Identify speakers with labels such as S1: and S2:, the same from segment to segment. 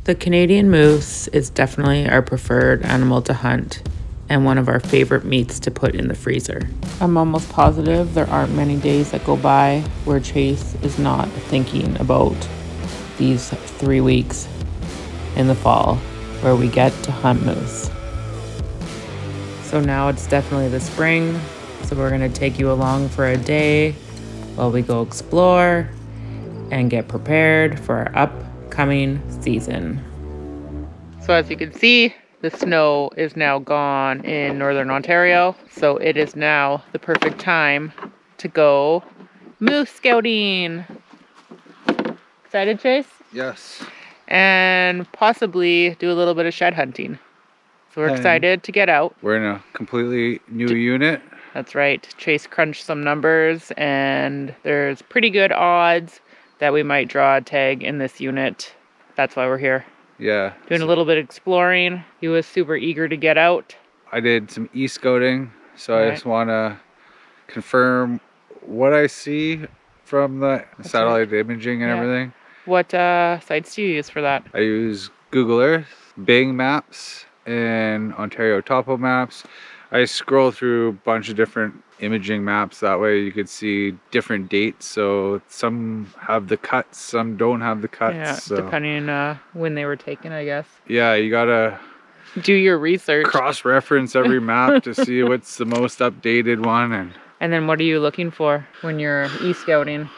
S1: The Canadian moose is definitely our preferred animal to hunt and one of our favorite meats to put in the freezer. I'm almost positive there aren't many days that go by where Chase is not thinking about these 3 weeks in the fall where we get to hunt moose. So now it's definitely the spring, so we're gonna take you along for a day while we go explore and get prepared for our upcoming season. So as you can see, the snow is now gone in Northern Ontario, so it is now the perfect time to go moose scouting. Excited, Chase?
S2: Yes.
S1: And possibly do a little bit of shed hunting. So we're excited to get out.
S2: We're in a completely new unit.
S1: That's right. Chase crunched some numbers and there's pretty good odds that we might draw a tag in this unit. That's why we're here.
S2: Yeah.
S1: Doing a little bit of exploring. He was super eager to get out.
S2: I did some e-scouting, so I just want to confirm what I see from the satellite imaging and everything.
S1: What sites do you use for that?
S2: I use Google Earth, Bing Maps, and Ontario Topo Maps. I scroll through a bunch of different imaging maps. That way you could see different dates. So some have the cuts, some don't have the cuts.
S1: Yeah,
S2: so
S1: depending when they were taken, I guess.
S2: Yeah, you gotta
S1: do your research.
S2: Cross-reference every map to see what's the most updated one.
S1: And then what are you looking for when you're e-scouting?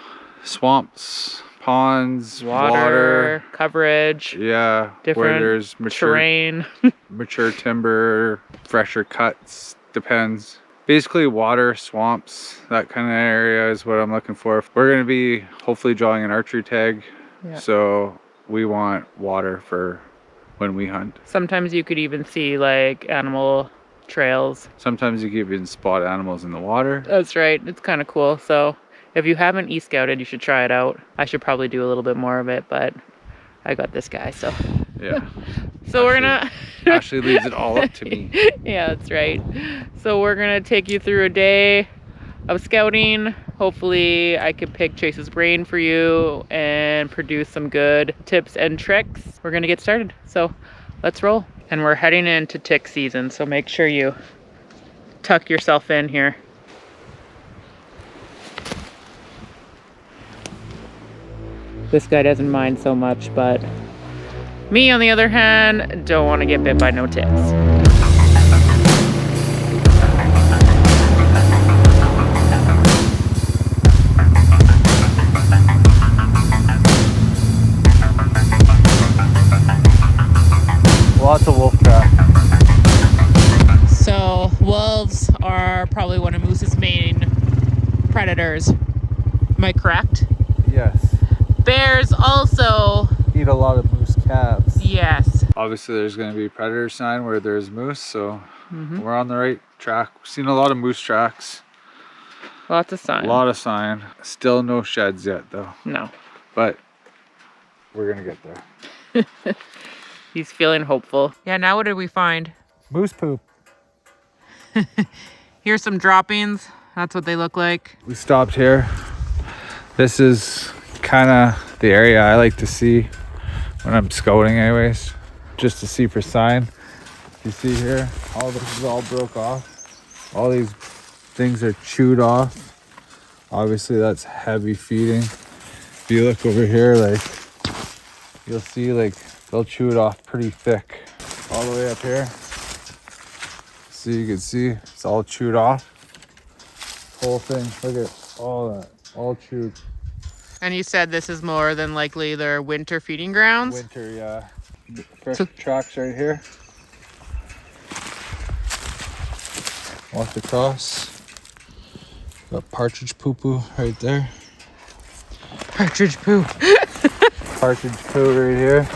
S2: Swamps, ponds,
S1: water coverage.
S2: Yeah,
S1: different
S2: where there's mature
S1: terrain.
S2: mature timber, fresher cuts, depends. Basically water, swamps, that kind of area is what I'm looking for. We're going to be hopefully drawing an archery tag, so we want water for when we hunt.
S1: Sometimes you could even see like animal trails.
S2: Sometimes you can even spot animals in the water.
S1: That's right. It's kind of cool. So if you haven't e-scouted, you should try it out. I should probably do a little bit more of it, but I got this guy, so.
S2: Yeah.
S1: So we're gonna...
S2: Ashley leaves it all up to me.
S1: Yeah, that's right. So we're gonna take you through a day of scouting. Hopefully I can pick Chase's brain for you and produce some good tips and tricks. We're gonna get started, so let's roll. And we're heading into tick season, so make sure you tuck yourself in here. This guy doesn't mind so much, but me, on the other hand, don't want to get bit by no ticks.
S2: Lots of wolf trap.
S1: So wolves are probably one of moose's main predators. Am I correct?
S2: Yes.
S1: Bears also
S2: Eat a lot of moose calves.
S1: Yes.
S2: Obviously there's going to be predator sign where there's moose, so we're on the right track. We've seen a lot of moose tracks.
S1: Lots of sign.
S2: A lot of sign. Still no sheds yet though.
S1: No.
S2: But we're going to get there.
S1: He's feeling hopeful. Yeah, now what did we find?
S2: Moose poop.
S1: Here's some droppings. That's what they look like.
S2: We stopped here. This is kind of the area I like to see when I'm scouting anyways, just to see for sign. You see here, all this is all broke off. All these things are chewed off. Obviously that's heavy feeding. If you look over here, like you'll see like they'll chew it off pretty thick. All the way up here. So you can see it's all chewed off. Whole thing, look at all that, all chewed.
S1: And you said this is more than likely their winter feeding grounds?
S2: Winter, yeah. Fresh tracks right here. Walked across. Got partridge poo-poo right there.
S1: Partridge poo.
S2: Partridge poo right here.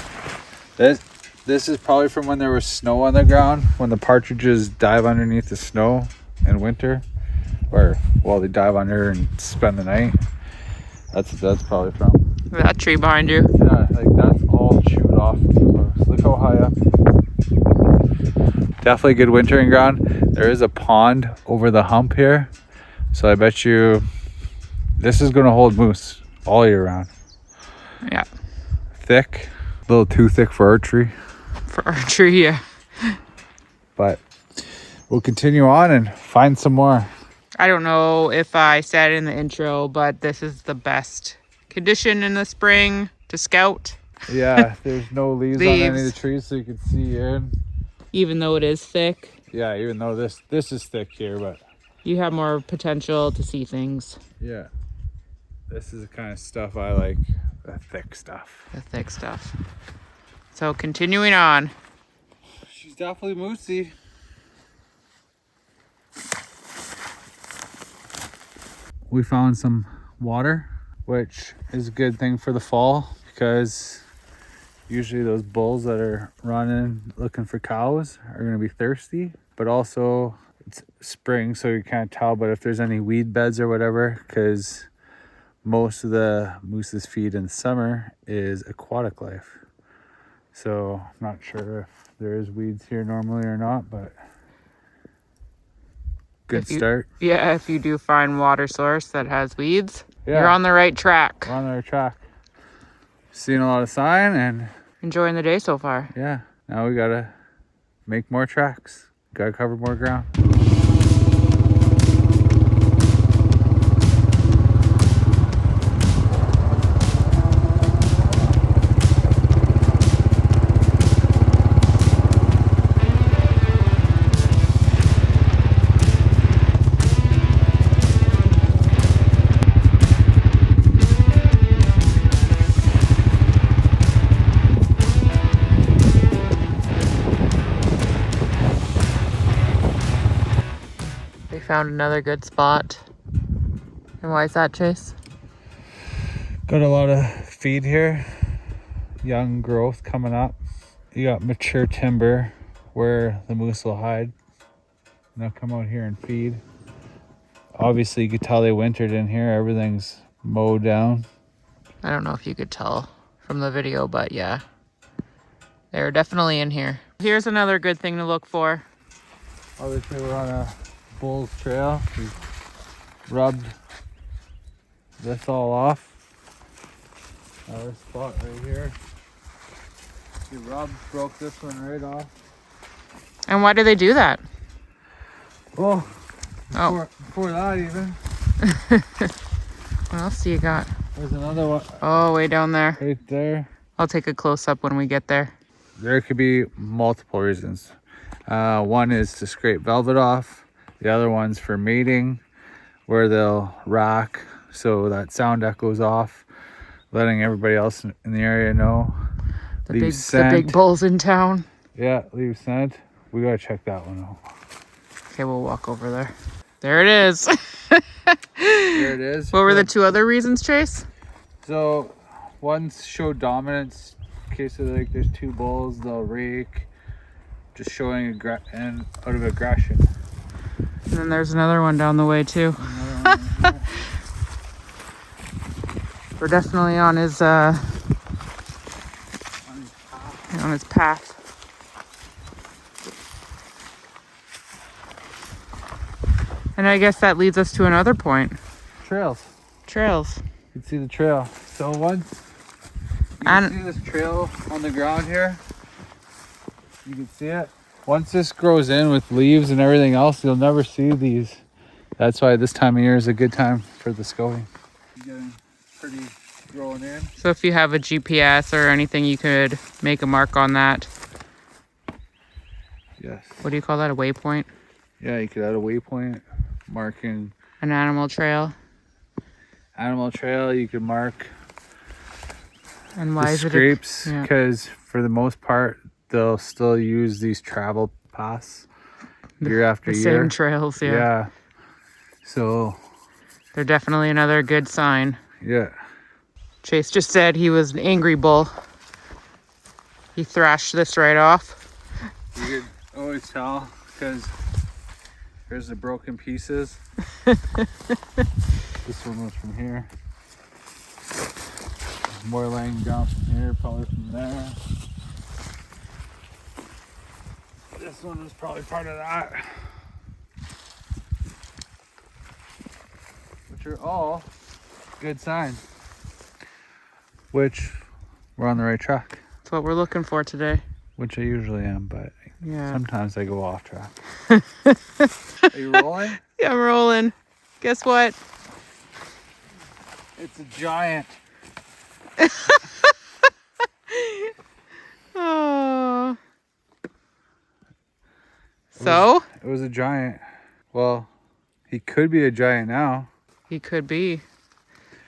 S2: This is probably from when there was snow on the ground, when the partridges dive underneath the snow in winter. Or, well, they dive under and spend the night. That's what that's probably from.
S1: That tree behind you.
S2: Yeah, like that's all chewed off. Look how high up. Definitely good wintering ground. There is a pond over the hump here. So I bet you this is going to hold moose all year round.
S1: Yeah.
S2: Thick. little too thick for archery.
S1: For archery, yeah.
S2: But we'll continue on and find some more.
S1: I don't know if I said in the intro, but this is the best condition in the spring to scout.
S2: Yeah, there's no leaves on any of the
S1: Leaves.
S2: trees, so you can see in.
S1: Even though it is thick,
S2: Yeah, even though this is thick here, but
S1: you have more potential to see things.
S2: yeah, this is the kind of stuff I like, the thick stuff.
S1: The thick stuff. So continuing on.
S2: She's definitely moosey. We found some water, which is a good thing for the fall because usually those bulls that are running looking for cows are going to be thirsty, but also it's spring, so you can't tell, but if there's any weed beds or whatever, because most of the moose's feed in summer is aquatic life. So I'm not sure if there is weeds here normally or not, but good start.
S1: Yeah, if you do find water source that has weeds,
S2: Yeah.
S1: you're on the right track.
S2: We're on our track. Seeing a lot of sign, and
S1: Enjoying the day so far.
S2: yeah, now we gotta make more tracks. Gotta cover more ground.
S1: We found another good spot. And why is that, Chase?
S2: Got a lot of feed here. Young growth coming up. You got mature timber where the moose will hide. And they'll come out here and feed. Obviously, you could tell they wintered in here. Everything's mowed down.
S1: I don't know if you could tell from the video, but yeah. They're definitely in here. Here's another good thing to look for.
S2: Obviously, we're on a bull's trail. We rubbed this all off. Another spot right here. We rubbed, broke this one right off.
S1: And why do they do that?
S2: Oh,
S1: Oh.
S2: before that even,
S1: What else do you got?
S2: there's another one
S1: Oh, way down there.
S2: right there.
S1: I'll take a close up when we get there.
S2: There could be multiple reasons. One is to scrape velvet off. The other one's for mating, where they'll rock so that sound echoes off, letting everybody else in the area know.
S1: The big bulls in town.
S2: Yeah, leave scent. We gotta check that one out.
S1: Okay, we'll walk over there. There it is.
S2: There it is.
S1: What were the two other reasons, Chase?
S2: So, one's show dominance. In case of like there's two bulls, they'll rake, just showing and out of aggression.
S1: And then there's another one down the way too.
S2: Another one right here.
S1: We're definitely on his on his path. And I guess that leads us to another point.
S2: Trails.
S1: Trails.
S2: You can see the trail. So once you
S1: And-
S2: can see this trail on the ground here, you can see it. Once this grows in with leaves and everything else, you'll never see these. That's why this time of year is a good time for the scouting. Getting pretty growing in.
S1: So if you have a GPS or anything, you could make a mark on that.
S2: Yes.
S1: What do you call that? A waypoint?
S2: Yeah, you could add a waypoint marking
S1: An animal trail?
S2: animal trail. You could mark
S1: And why
S2: the
S1: is it?
S2: scrapes
S1: Yeah.
S2: because for the most part they'll still use these travel paths year after
S1: The
S2: year.
S1: same trails, yeah.
S2: Yeah. So
S1: They're definitely another good sign.
S2: yeah.
S1: Chase just said he was an angry bull. He thrashed this right off.
S2: You could always tell because here's the broken pieces. This one was from here. More laying down from here, probably from there. This one was probably part of that. Which are all good signs. Which we're on the right track.
S1: That's what we're looking for today.
S2: Which I usually am, but
S1: Yeah.
S2: sometimes I go off track. Are you rolling?
S1: Yeah, I'm rolling. Guess what?
S2: It's a giant.
S1: Oh. So?
S2: It was a giant. Well, he could be a giant now.
S1: He could be.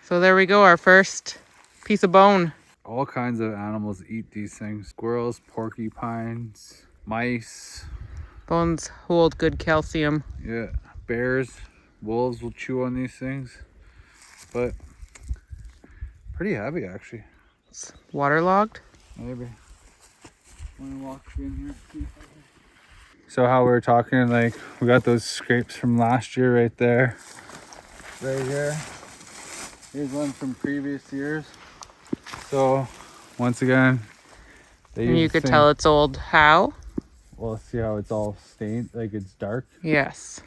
S1: So there we go, our first piece of bone.
S2: All kinds of animals eat these things. Squirrels, porcupines, mice.
S1: Bones hold good calcium.
S2: Yeah, bears, wolves will chew on these things. But pretty heavy actually.
S1: It's waterlogged.
S2: Maybe. Want to walk in here? So how we were talking, like we got those scrapes from last year right there. Right here. Here's one from previous years. So once again,
S1: And you could tell it's old. How?
S2: Well, see how it's all stained, like it's dark.
S1: Yes.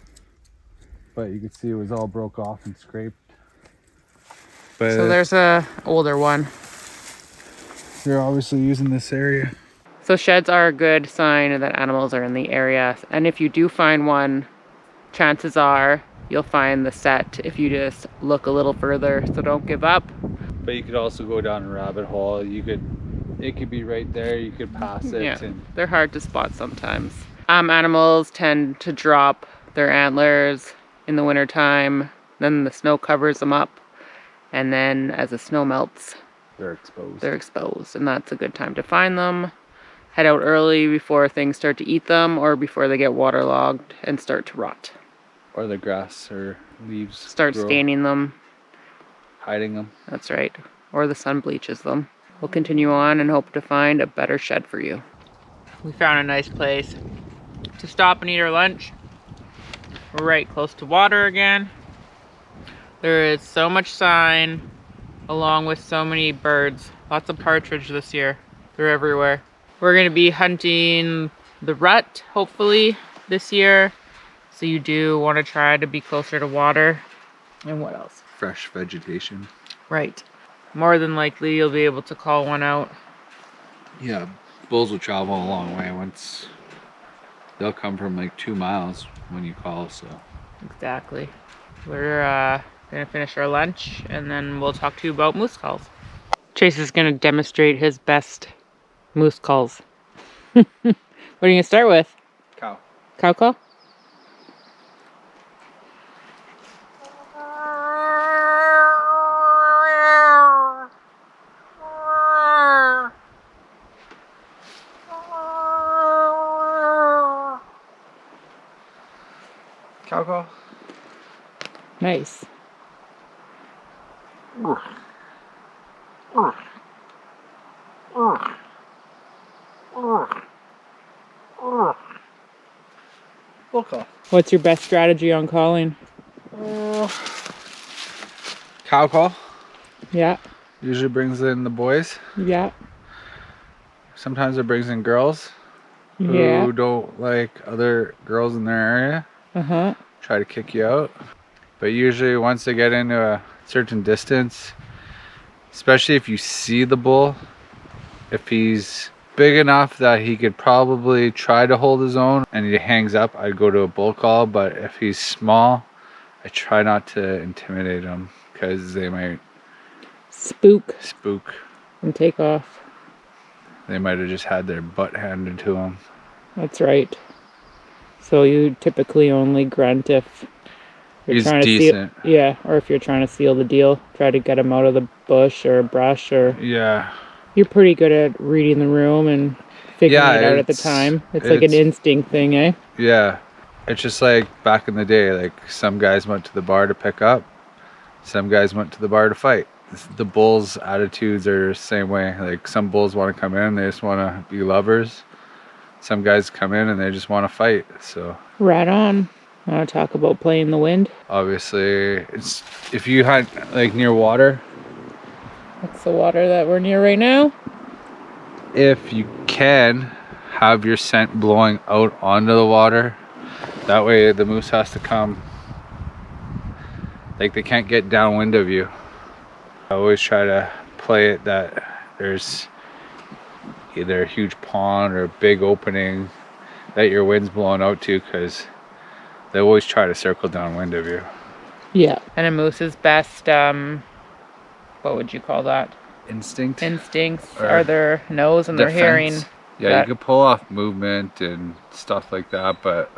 S2: But you could see it was all broke off and scraped. But
S1: So there's a older one.
S2: they're obviously using this area.
S1: So sheds are a good sign that animals are in the area. And if you do find one, chances are you'll find the set if you just look a little further. So don't give up.
S2: But you could also go down a rabbit hole. It could be right there. You could pass it.
S1: Yeah,
S2: And
S1: they're hard to spot sometimes. Animals tend to drop their antlers in the wintertime. Then the snow covers them up. And then as the snow melts,
S2: they're exposed.
S1: they're exposed. And that's a good time to find them. Head out early before things start to eat them or before they get waterlogged and start to rot.
S2: Or the grass or leaves.
S1: Start staining them.
S2: Hiding them.
S1: That's right. Or the sun bleaches them. We'll continue on and hope to find a better shed for you. We found a nice place to stop and eat our lunch. We're right close to water again. There is so much sign along with so many birds. Lots of partridge this year. They're everywhere. We're going to be hunting the rut, hopefully, this year. So you do want to try to be closer to water. And what else?
S2: Fresh vegetation.
S1: Right. More than likely, you'll be able to call one out.
S2: Yeah, bulls will travel a long way. They'll come from like 2 miles when you call, so.
S1: Exactly. We're going to finish our lunch, and then we'll talk to you about moose calls. Chase is going to demonstrate his best moose calls. What are you going to start with?
S2: Cow.
S1: Cow call?
S2: Cow call.
S1: Nice.
S2: Bull call.
S1: What's your best strategy on calling?
S2: Cow call.
S1: Yeah.
S2: Usually brings in the boys.
S1: Yeah.
S2: Sometimes it brings in girls
S1: Yeah.
S2: who don't like other girls in their area.
S1: Uh-huh.
S2: Try to kick you out. But usually once they get into a certain distance, especially if you see the bull, if he's big enough that he could probably try to hold his own and he hangs up, I'd go to a bull call. But if he's small, I try not to intimidate him because they might
S1: Spook and take off.
S2: They might have just had their butt handed to them.
S1: That's right. So you typically only grunt if you're
S2: He's
S1: trying to
S2: decent.
S1: Yeah, or if you're trying to seal the deal, try to get him out of the bush or brush, or
S2: Yeah.
S1: you're pretty good at reading the room and figuring it out at the time. It's like an instinct thing, eh?
S2: Yeah. It's just like back in the day, like some guys went to the bar to pick up, some guys went to the bar to fight. The bulls' attitudes are the same way. Like some bulls want to come in, they just want to be lovers. Some guys come in and they just want to fight. So
S1: right on. Want to talk about playing the wind?
S2: Obviously, it's if you hunt like near water.
S1: That's the water that we're near right now.
S2: If you can have your scent blowing out onto the water, that way the moose has to come. Like they can't get downwind of you. I always try to play it that there's either a huge pond or a big opening that your wind's blowing out to, because they always try to circle downwind of you.
S1: Yeah. And a moose's best, what would you call that?
S2: Instincts
S1: are their nose and their hearing.
S2: Yeah, you can pull off movement and stuff like that, but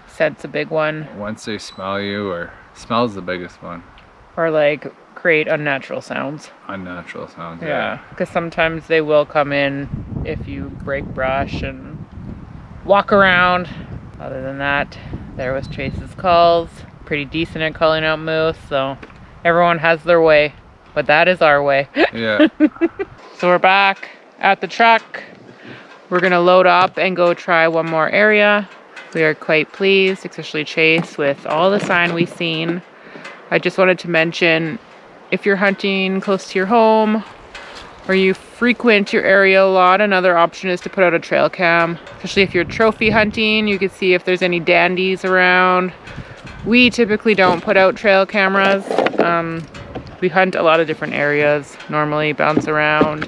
S1: scent's a big one.
S2: Once they smell you, or smell's the biggest one.
S1: Or like create unnatural sounds.
S2: Unnatural sounds,
S1: yeah. Because sometimes they will come in if you break brush and walk around. Other than that, there was Chase's calls. Pretty decent at calling out moose, so everyone has their way, but that is our way.
S2: Yeah.
S1: So we're back at the truck. We're gonna load up and go try one more area. We are quite pleased, especially Chase, with all the sign we've seen. I just wanted to mention, if you're hunting close to your home or you frequent your area a lot, another option is to put out a trail cam. Especially if you're trophy hunting, you can see if there's any dandies around. We typically don't put out trail cameras. We hunt a lot of different areas, normally bounce around,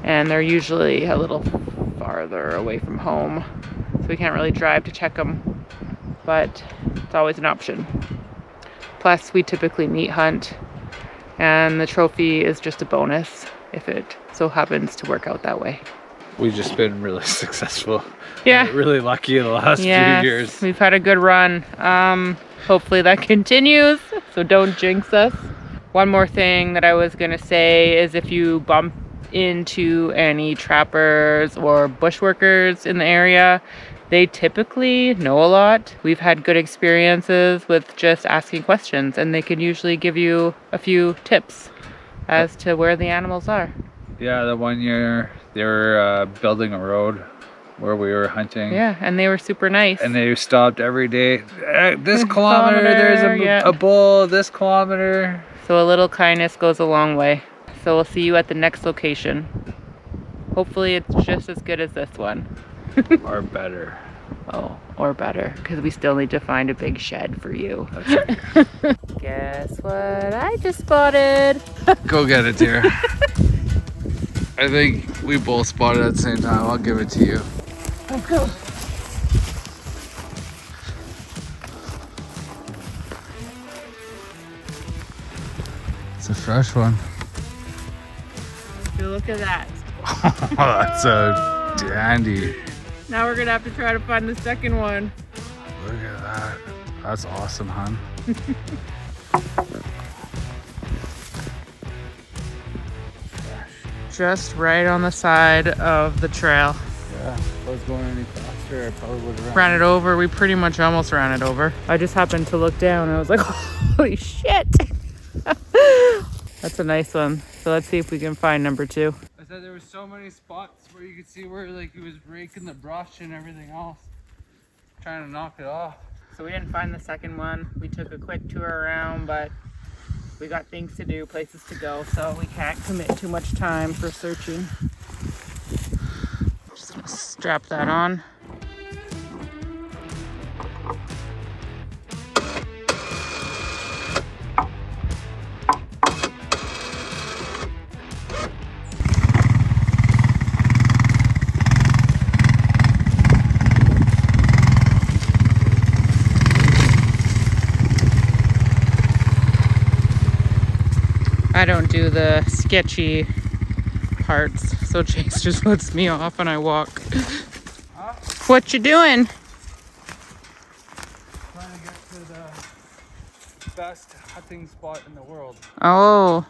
S1: and they're usually a little farther away from home, so we can't really drive to check them, but it's always an option. Plus, we typically meat hunt, and the trophy is just a bonus if it so happens to work out that way.
S2: We've just been really successful.
S1: Yeah.
S2: Really lucky in the last few years.
S1: We've had a good run. Hopefully that continues, so don't jinx us. One more thing that I was gonna say is, if you bump into any trappers or bushworkers in the area, they typically know a lot. We've had good experiences with just asking questions, and they can usually give you a few tips as to where the animals are.
S2: Yeah, the one year they were building a road where we were hunting.
S1: Yeah, and they were super nice.
S2: And they stopped every day. This kilometer, there's a bull, this kilometer.
S1: So a little kindness goes a long way. So we'll see you at the next location. Hopefully it's just as good as this one.
S2: Or better.
S1: Oh, or better, because we still need to find a big shed for you.
S2: That's right.
S1: Guess what I just spotted?
S2: Go get it, dear. I think we both spotted at the same time. I'll give it to you.
S1: Okay.
S2: It's a fresh one.
S1: Look at that.
S2: That's a dandy.
S1: Now we're gonna have to try to find the second one.
S2: Look at that. That's awesome, hon.
S1: Just right on the side of the trail.
S2: Yeah, if I was going any faster, I probably would have
S1: ran it over. We pretty much almost ran it over. I just happened to look down and I was like, holy shit. That's a nice one. So let's see if we can find number 2.
S2: I said there were so many spots where you could see where like he was raking the brush and everything else, trying to knock it off.
S1: So we didn't find the second one. We took a quick tour around, but we got things to do, places to go, so we can't commit too much time for searching. Just gonna strap that on. I don't do the sketchy parts, so Chase just lets me off and I walk.
S2: Huh?
S1: What you doing?
S2: Trying to get to the best hunting spot in the world.
S1: Oh.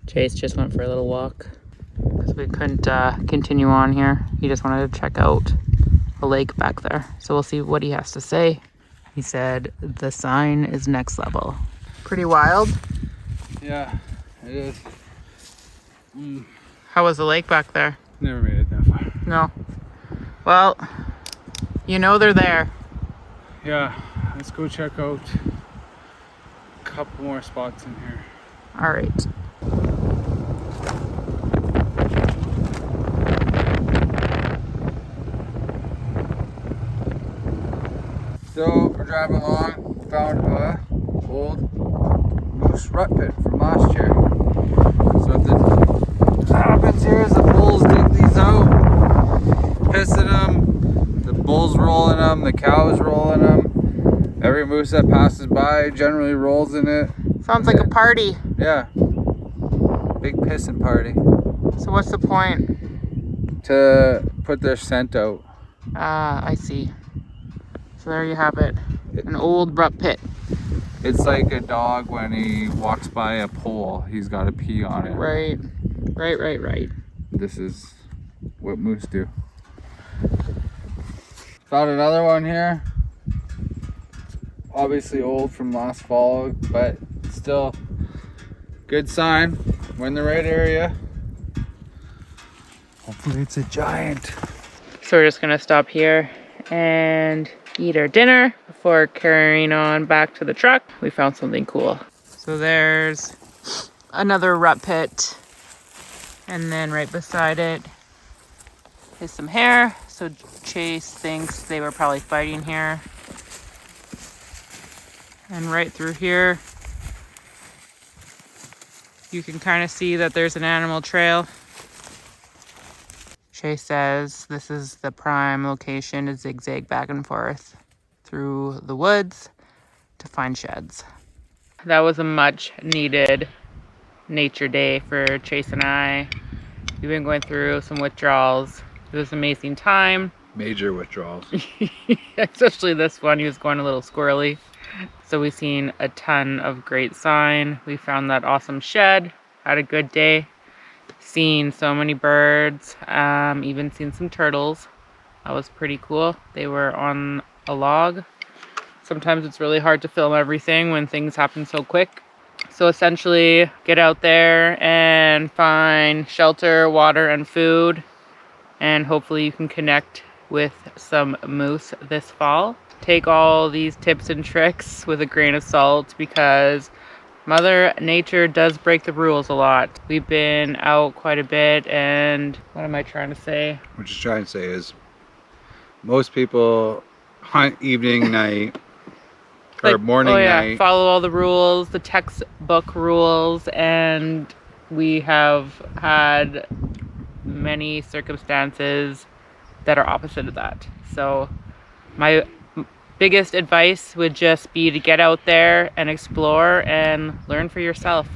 S1: Chase just went for a little walk because we couldn't continue on here. He just wanted to check out a lake back there. So we'll see what he has to say. He said the sign is next level. Pretty wild.
S2: Yeah, it is.
S1: How was the lake back there?
S2: Never made it that far.
S1: No. Well, you know they're there.
S2: Yeah, let's go check out a couple more spots in here.
S1: All right.
S2: So we're driving along, found a old moose rut pit from pasture. So what happens here is the bulls dig these out, pissing them, the bulls rolling them, the cows rolling them. Every moose that passes by generally rolls in it.
S1: Sounds like a party.
S2: Yeah. Big pissing party.
S1: So what's the point?
S2: To put their scent out.
S1: Ah, I see. So there you have it. An old rut pit.
S2: It's like a dog when he walks by a pole, he's got to pee on it.
S1: Right. Right.
S2: This is what moose do. Found another one here. Obviously old from last fall, but still good sign. We're in the right area. Hopefully it's a giant.
S1: So we're just gonna stop here and eat our dinner before carrying on back to the truck. We found something cool. So there's another rut pit, and then right beside it is some hair. So Chase thinks they were probably fighting here. And right through here, you can kind of see that there's an animal trail. Chase says this is the prime location to zigzag back and forth through the woods to find sheds. That was a much needed nature day for Chase and I. We've been going through some withdrawals. It was an amazing time.
S2: Major withdrawals.
S1: Especially this one, he was going a little squirrely. So we've seen a ton of great sign. We found that awesome shed, had a good day. Seen so many birds, even seen some turtles. That was pretty cool. They were on a log. Sometimes it's really hard to film everything when things happen so quick. So essentially, get out there and find shelter, water, and food. And hopefully you can connect with some moose this fall. Take all these tips and tricks with a grain of salt because Mother Nature does break the rules a lot. We've been out quite a bit, and what am I trying to say?
S2: What you're trying to say is most people hunt evening, night, or morning, night.
S1: Follow all the rules, the textbook rules, and we have had many circumstances that are opposite of that. So my biggest advice would just be to get out there and explore and learn for yourself.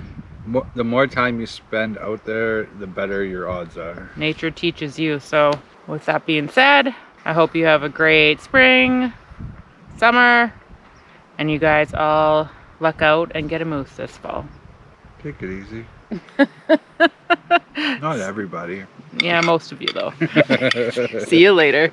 S2: The more time you spend out there, the better your odds are.
S1: Nature teaches you. So with that being said, I hope you have a great spring, summer, and you guys all luck out and get a moose this fall.
S2: Take it easy. Not everybody.
S1: Yeah, most of you though. See you later.